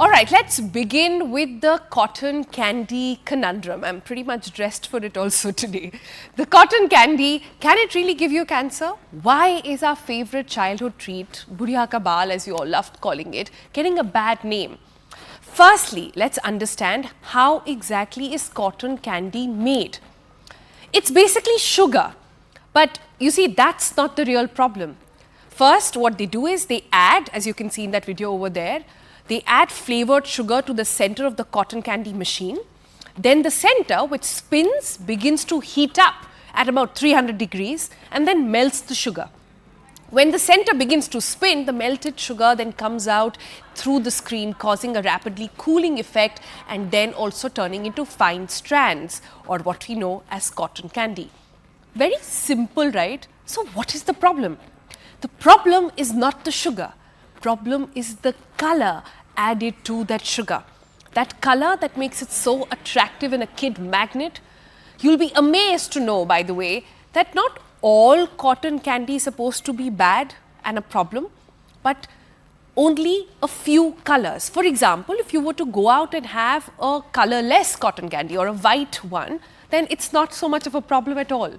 All right, let's begin with the cotton candy conundrum. I'm pretty much dressed for it also today. The cotton candy, can it really give you cancer? Why is our favorite childhood treat, Budhiya ka baal as you all loved calling it, getting a bad name? Firstly, let's understand how exactly is cotton candy made. It's basically sugar, but you see that's not the real problem. First, what they do is they add, as you can see in that video over there, they add flavored sugar to the center of the cotton candy machine. Then the center, which spins, begins to heat up at about 300 degrees and then melts the sugar. When the center begins to spin, the melted sugar then comes out through the screen, causing a rapidly cooling effect and then also turning into fine strands, or what we know as cotton candy. Very simple, right? So what is the problem? The problem is not the sugar. Problem is the color added to that sugar. That color that makes it so attractive and a kid magnet. You'll be amazed to know, by the way, that not all cotton candy is supposed to be bad and a problem, but only a few colors. For example, if you were to go out and have a colorless cotton candy or a white one, then it's not so much of a problem at all.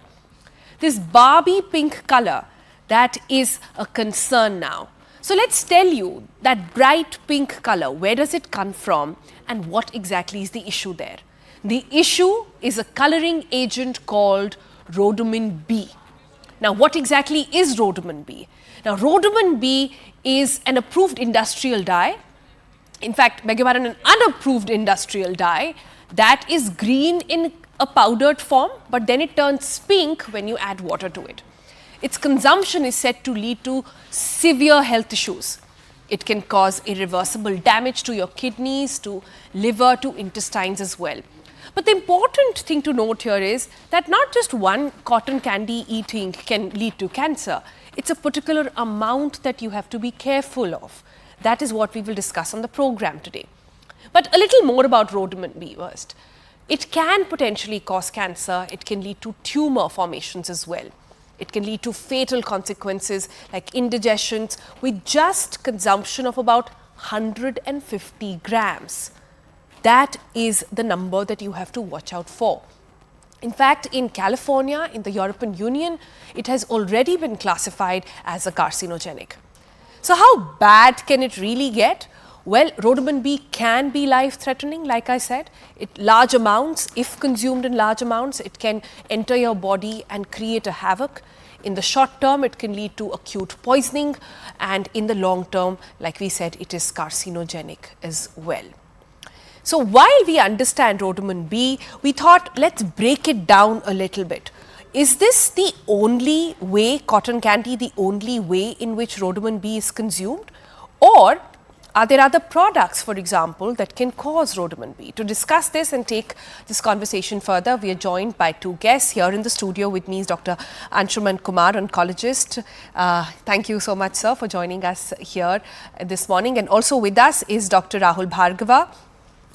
This Barbie pink color, that is a concern now. So let's tell you that bright pink color, where does it come from and what exactly is the issue there? The issue is a coloring agent called Rhodamine B. Now, what exactly is Rhodamine B? Now, Rhodamine B is an approved industrial dye. In fact, beg your pardon, an unapproved industrial dye that is green in a powdered form, but then it turns pink when you add water to it. Its consumption is said to lead to severe health issues. It can cause irreversible damage to your kidneys, to liver, to intestines as well. But the important thing to note here is that not just one cotton candy eating can lead to cancer. It's a particular amount that you have to be careful of. That is what we will discuss on the program today. But a little more about Rhodamine B first. It can potentially cause cancer. It can lead to tumor formations as well. It can lead to fatal consequences like indigestions with just consumption of about 150 grams. That is the number that you have to watch out for. In fact, in California, in the European Union, it has already been classified as a carcinogenic. So how bad can it really get? Well, Rhodamine B can be life-threatening, like I said. Large amounts, if consumed in large amounts, it can enter your body and create a havoc. In the short term, it can lead to acute poisoning, and in the long term, like we said, it is carcinogenic as well. So while we understand Rhodamine B, we thought let's break it down a little bit. Is this the only way, cotton candy, the only way in which Rhodamine B is consumed? Or are there other products, for example, that can cause Rhodamine B? To discuss this and take this conversation further, we are joined by two guests. Here in the studio with me is Dr. Anshuman Kumar, oncologist. Thank you so much, sir, for joining us here this morning. And also with us is Dr. Rahul Bhargava.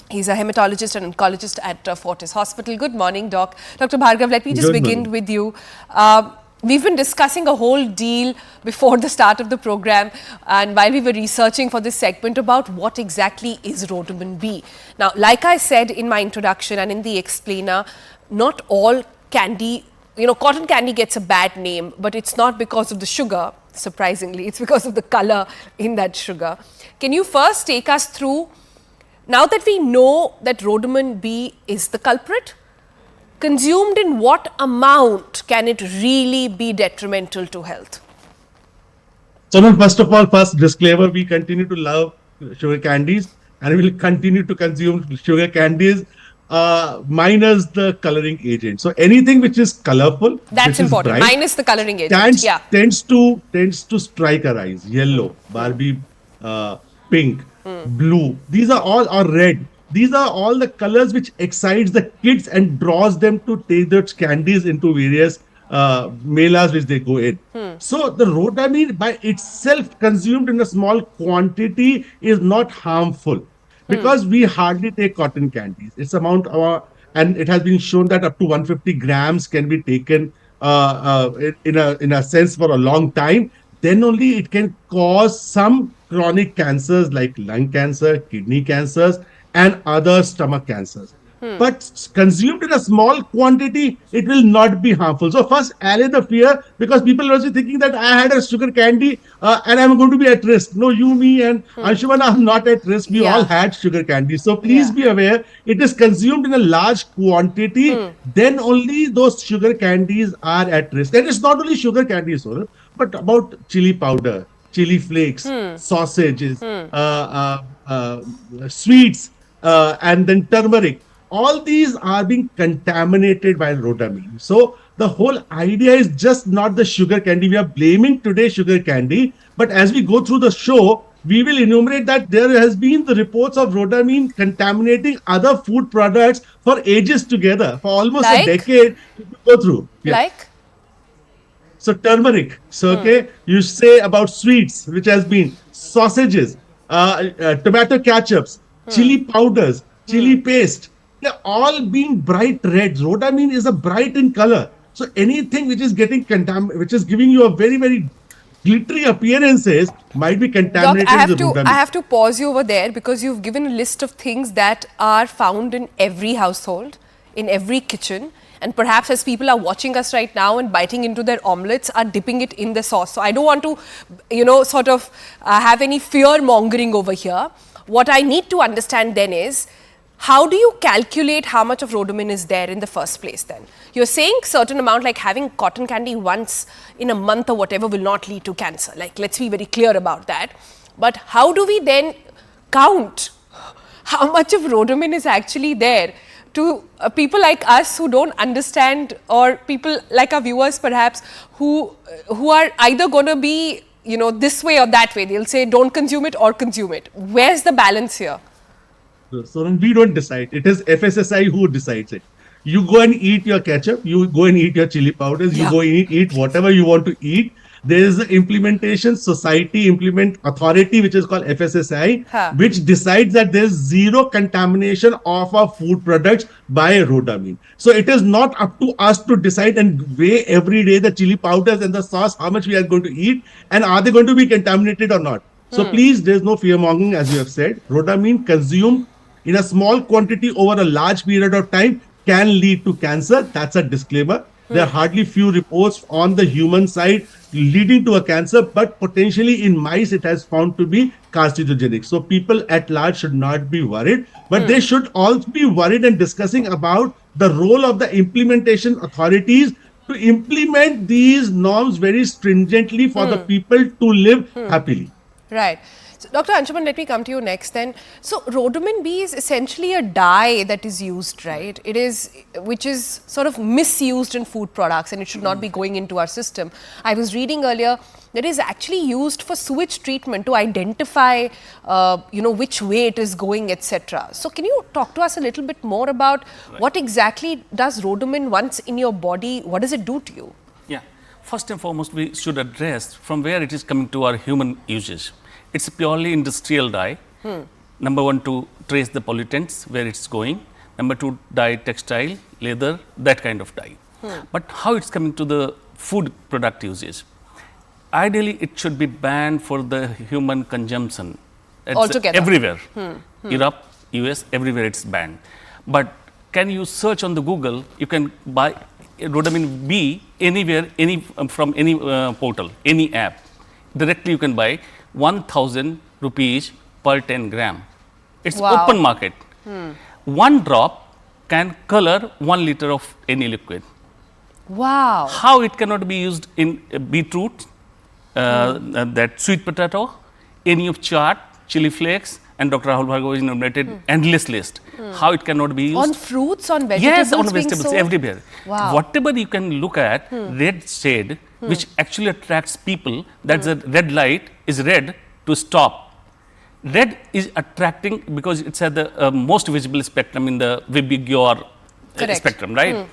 He's a hematologist and oncologist at Fortis Hospital. Good morning, Doc. Dr. Bhargav, let me just begin with you. We've been discussing a whole deal before the start of the program and while we were researching for this segment about what exactly is Rhodamine B. Now, like I said in my introduction and in the explainer, not all candy, cotton candy gets a bad name, but it's not because of the sugar, surprisingly. It's because of the color in that sugar. Can you first take us through, now that we know that Rhodamine B is the culprit, consumed in what amount can it really be detrimental to health? Sonal, first of all, first disclaimer, we continue to love sugar candies and we will continue to consume sugar candies minus the coloring agent. So anything which is colorful, that's important, bright, minus the coloring agent, tends to strike our eyes. Yellow, Barbie, pink, blue, these are all, or red. These are all the colors which excites the kids and draws them to take those candies into various melas which they go in. So the Rhodamine by itself consumed in a small quantity is not harmful because we hardly take cotton candies. Its amount and it has been shown that up to 150 grams can be taken in a sense for a long time. then only it can cause some chronic cancers like lung cancer, kidney cancers, and other stomach cancers. But consumed in a small quantity, it will not be harmful. So first, allay the fear, because people are also thinking that I had a sugar candy and I'm going to be at risk. No, you, me, and Anshuman are not at risk. We all Yeah. had sugar candy. So please Yeah. be aware, it is consumed in a large quantity. Then only those sugar candies are at risk. And it's not only sugar candies, Sonal, but about chili powder, chili flakes, sausages, sweets, and then turmeric. All these are being contaminated by rhodamine. So the whole idea is just not the sugar candy. We are blaming today sugar candy, but as we go through the show, we will enumerate that there has been the reports of rhodamine contaminating other food products for ages together, for almost a Like? decade. If you go through. Yeah. Like? So turmeric. So okay, you say about sweets, which has been sausages, tomato ketchups, chili powders, chili paste. They're all being bright reds. Rhodamine is a bright in color. So anything which is getting which is giving you a very glittery appearances, might be Doc, contaminated with I rhodamine. have to pause you over there because you've given a list of things that are found in every household, in every kitchen, and perhaps as people are watching us right now and biting into their omelets, are dipping it in the sauce. So I don't want to, sort of have any fear mongering over here. What I need to understand then is, how do you calculate how much of rhodamine is there in the first place then? You're saying certain amount, like having cotton candy once in a month or whatever, will not lead to cancer. Like, let's be very clear about that. But how do we then count how much of rhodamine is actually there to people like us who don't understand, or people like our viewers perhaps who are either going to be, this way or that way? They'll say don't consume it or consume it. Where's the balance here? So we don't decide. It is FSSI who decides it. You go and eat your ketchup, you go and eat your chili powders, you Yeah. go and eat whatever you want to eat. There is an implementation society implement authority, which is called FSSI, Huh. which decides that there is zero contamination of our food products by rhodamine. So it is not up to us to decide and weigh every day the chili powders and the sauce, how much we are going to eat, and are they going to be contaminated or not. So please, there's no fear mongering, as you have said. Rhodamine consumed in a small quantity over a large period of time can lead to cancer. That's a disclaimer. There are hardly few reports on the human side leading to a cancer, but potentially in mice it has found to be carcinogenic. So people at large should not be worried, but they should also be worried and discussing about the role of the implementation authorities to implement these norms very stringently for the people to live happily. Right. So, Dr. Anshuman, let me come to you next then. So, Rhodamine B is essentially a dye that is used, right? It is, which is sort of misused in food products, and it should not be going into our system. I was reading earlier that it is actually used for sewage treatment to identify, which way it is going, etc. So, can you talk to us a little bit more about what exactly does Rhodamine once in your body, what does it do to you? Yeah. First and foremost, we should address from where it is coming to our human usage. It's a purely industrial dye. Number one, to trace the pollutants, where it's going. Number two, dye textile, leather, that kind of dye. But how it's coming to the food product usage? Ideally, it should be banned for the human consumption. It's Altogether. everywhere. Europe, US, everywhere it's banned. But can you search on the Google, you can buy Rhodamine B anywhere, from any portal, any app. Directly you can buy 1,000 rupees per 10 gram. It's Wow. open market. One drop can color 1 liter of any liquid. Wow. How it cannot be used in beetroot, that sweet potato, any of chaat, chili flakes, and Dr. Rahul Bhargava has enumerated endless list. How it cannot be used. On fruits, on vegetables? Yes, on being vegetables, sold? everywhere. Wow. Whatever you can look at, red shade, which actually attracts people, that's the red light is red to stop. Red is attracting because it's at the most visible spectrum in the Vibgyor Correct. spectrum, right?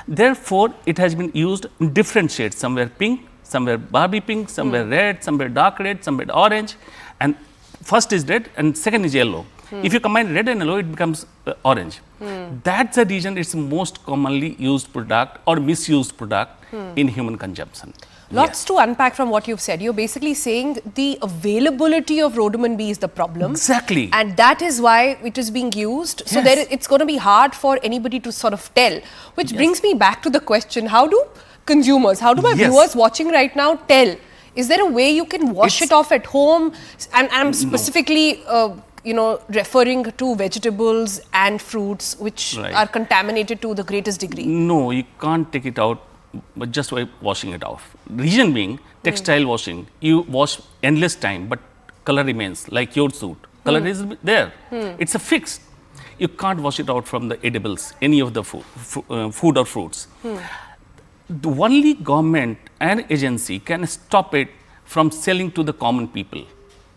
Therefore, it has been used in different shades, somewhere pink, somewhere Barbie pink, somewhere red, somewhere dark red, somewhere orange. And first is red and second is yellow. If you combine red and yellow, it becomes orange. That's the reason it's the most commonly used product or misused product in human consumption. Lots to unpack from what you've said. You're basically saying the availability of Rhodamine B is the problem. Exactly. And that is why it is being used. So Yes. it's going to be hard for anybody to sort of tell. Which brings me back to the question, how do consumers, how do my Yes. viewers watching right now tell? Is there a way you can wash it off at home? And I'm specifically, referring to vegetables and fruits which Right. are contaminated to the greatest degree. No, you can't take it out but just by washing it off. Reason being, textile washing, you wash endless time, but color remains like your suit. Color is there. It's a fixed. You can't wash it out from the edibles, any of the food or fruits. The only government and agency can stop it from selling to the common people.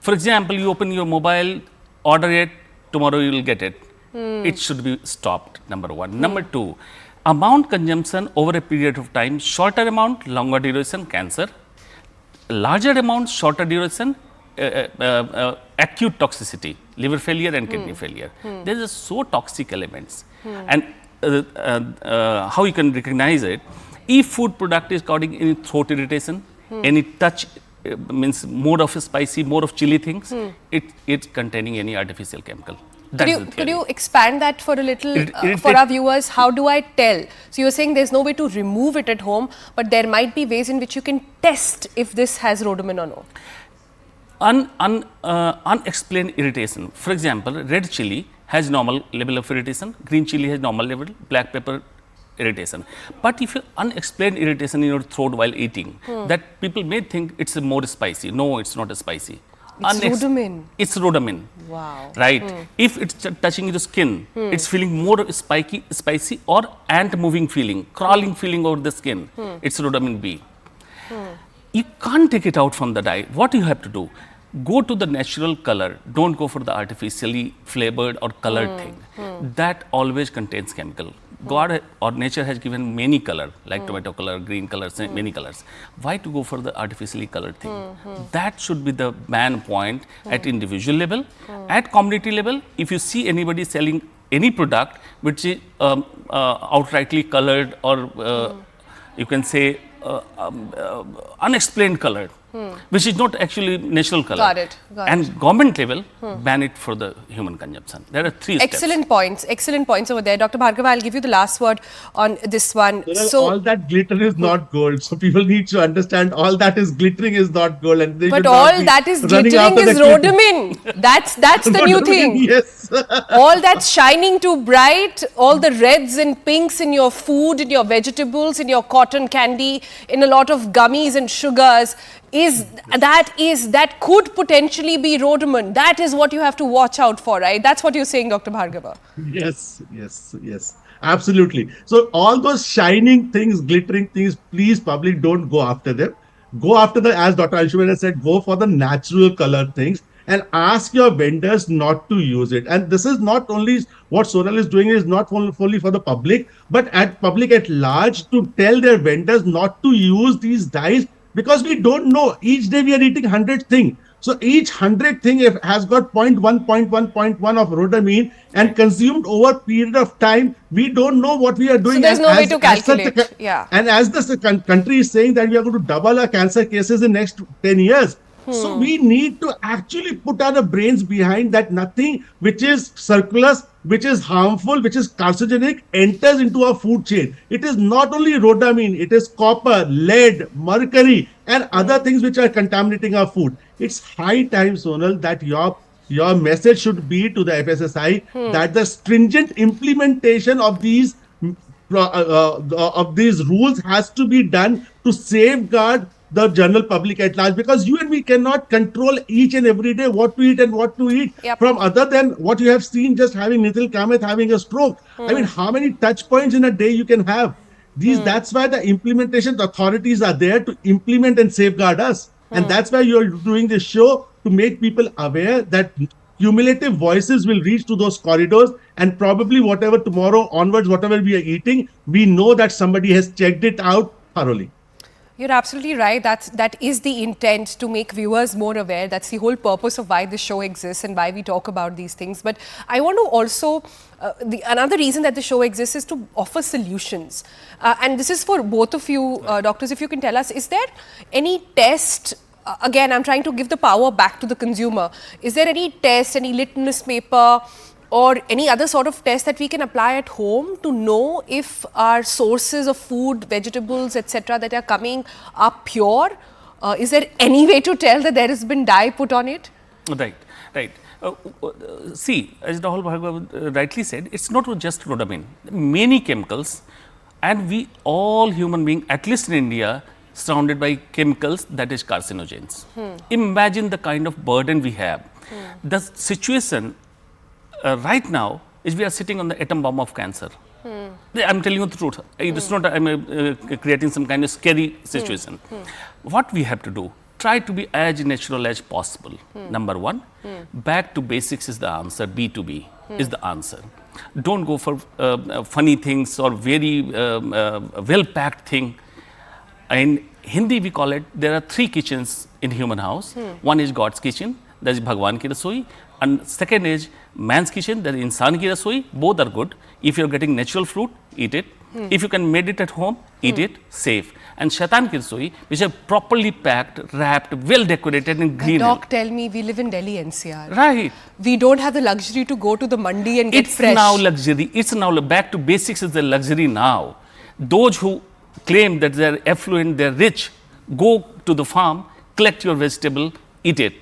For example, you open your mobile, order it, tomorrow you will get it. It should be stopped, number one. Number two, amount consumption over a period of time, shorter amount, longer duration, cancer. Larger amount, shorter duration, acute toxicity, liver failure and kidney failure. There is so toxic elements. And how you can recognize it, if food product is causing any throat irritation, any touch, means more of a spicy, more of chili things, it's containing any artificial chemical. Could you expand that for a little, for our viewers? How do I tell? So you're saying there's no way to remove it at home, but there might be ways in which you can test if this has rhodamine or no. Unexplained irritation. For example, red chili has normal level of irritation, green chili has normal level, black pepper irritation. But if you unexplained irritation in your throat while eating, that people may think it's more spicy. No, it's not spicy. It's rhodamine. It's rhodamine. Wow. Right. If it's touching the skin, it's feeling more spicy or ant moving feeling, crawling feeling over the skin. It's Rhodamine B. You can't take it out from the dye. What you have to do? Go to the natural color. Don't go for the artificially flavored or colored thing. That always contains chemical. God or nature has given many color, like tomato color, green colors, many colors. Why to go for the artificially colored thing? That should be the ban point at individual level. At community level, if you see anybody selling any product which is outrightly colored or you can say unexplained colored, which is not actually natural color. Got it. And government level, ban it for the human consumption. There are three steps. Excellent points over there. Dr. Bhargava, I'll give you the last word on this one. Well, all that glitter is not gold. So people need to understand all that is glittering is not gold. And they But should not all be that is running glittering after is the glitter. rhodamine. That's the new thing. Yes. All that's shining too bright, all the reds and pinks in your food, in your vegetables, in your cotton candy, in a lot of gummies and sugars, that could potentially be rhodamine. That is what you have to watch out for, right? That's what you're saying, Dr. Bhargava. Yes. Absolutely. So all those shining things, glittering things, please, public, don't go after them. Go after as Dr. Anshuman said, go for the natural color things and ask your vendors not to use it. And this is not only what Sonal is doing, is not only for the public, but at public at large, to tell their vendors not to use these dyes, because we don't know. Each day we are eating 100 things. So each 100 thing has got 0.1 of rhodamine and consumed over a period of time. We don't know what we are doing. So there's no way to calculate. Yeah. And as the country is saying that we are going to double our cancer cases in next 10 years. So we need to actually put our brains behind that. Nothing which is surplus, which is harmful, which is carcinogenic enters into our food chain. It is not only rhodamine, it is copper, lead, mercury and other things which are contaminating our food. It's high time, Sonal, that your message should be to the FSSI that the stringent implementation of these rules has to be done to safeguard the general public at large, because you and me cannot control each and every day what to eat and what to eat from other than what you have seen, just having Nitil Kamath having a stroke. I mean, how many touch points in a day you can have? That's why the implementation authorities are there to implement and safeguard us. And that's why you're doing this show, to make people aware that cumulative voices will reach to those corridors, and probably whatever tomorrow onwards, whatever we are eating, we know that somebody has checked it out thoroughly. You're absolutely right. That is the intent, to make viewers more aware. That's the whole purpose of why this show exists and why we talk about these things. But I want to also, another reason that the show exists is to offer solutions. And this is for both of you, doctors. If you can tell us, is there any test? Again, I'm trying to give the power back to the consumer. Is there any test, any litmus paper, or any other sort of test that we can apply at home to know if our sources of food, vegetables, etc., that are coming are pure? Is there any way to tell that there has been dye put on it? Right, right. See, as Rahul Bhargava rightly said, it's not just rhodamine. Many chemicals, and we all human beings, at least in India, surrounded by chemicals that is carcinogens. Imagine the kind of burden we have. The situation right now is we are sitting on the atom bomb of cancer. I'm telling you the truth. It's not I'm creating some kind of scary situation. What we have to do, try to be as natural as possible. Number one, back to basics is the answer. B2B is the answer. Don't go for funny things or very well-packed thing. In Hindi, we call it, there are 3 kitchens in human house. One is God's kitchen, that is Bhagwan ki rasoi. And second is man's kitchen, that is insan ki rasoi. Both are good. If you're getting natural fruit, eat it. If you can made it at home, eat it, safe. And shaitan ki rasoi, which are properly packed, wrapped, well decorated in green. Doc, tell me, we live in Delhi NCR. Right. We don't have the luxury to go to the mandi and get It's fresh. now luxury. It's now back to basics is the luxury now. Those who claim that they're affluent, they're rich, go to the farm, collect your vegetable, eat it.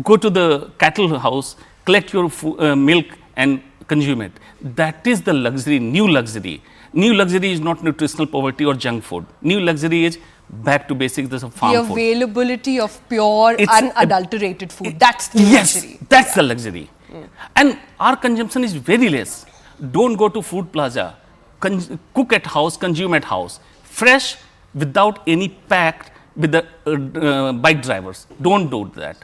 Go to the cattle house, collect your milk and consume it. That is the luxury, new luxury. New luxury is not nutritional poverty or junk food. New luxury is back to basics, there's a farm The food. availability of pure, It's unadulterated food. That's the Yes, luxury. that's the luxury. And our consumption is very less. Don't go to food plaza. Cook at house, consume at house. Fresh, without any packed with the bike drivers. Don't do that.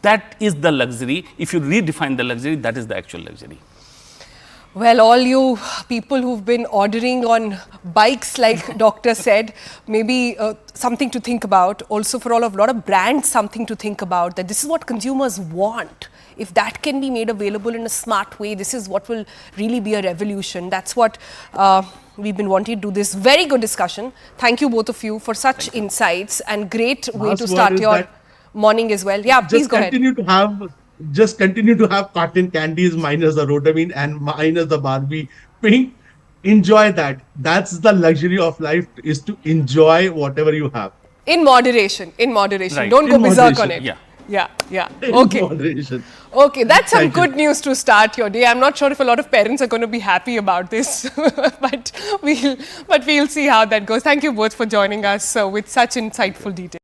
That is the luxury. If you redefine the luxury, that is the actual luxury. Well, all you people who've been ordering on bikes, like doctor said, maybe something to think about. Also, for a lot of brands, something to think about, that this is what consumers want. If that can be made available in a smart way, this is what will really be a revolution. That's what we've been wanting to do, this very good discussion. Thank you both of you for such insights, and great way Last to word start is your that morning as well. Yeah, please go ahead. Just continue to have cotton candies minus the rhodamine and minus the Barbie pink. Enjoy that. That's the luxury of life, is to enjoy whatever you have. In moderation, in moderation. Right. Don't go In berserk on moderation, it. Yeah. In Okay. moderation. Okay, that's some Thank you. good news to start your day. I'm not sure if a lot of parents are going to be happy about this, but we'll see how that goes. Thank you both for joining us with such insightful detail.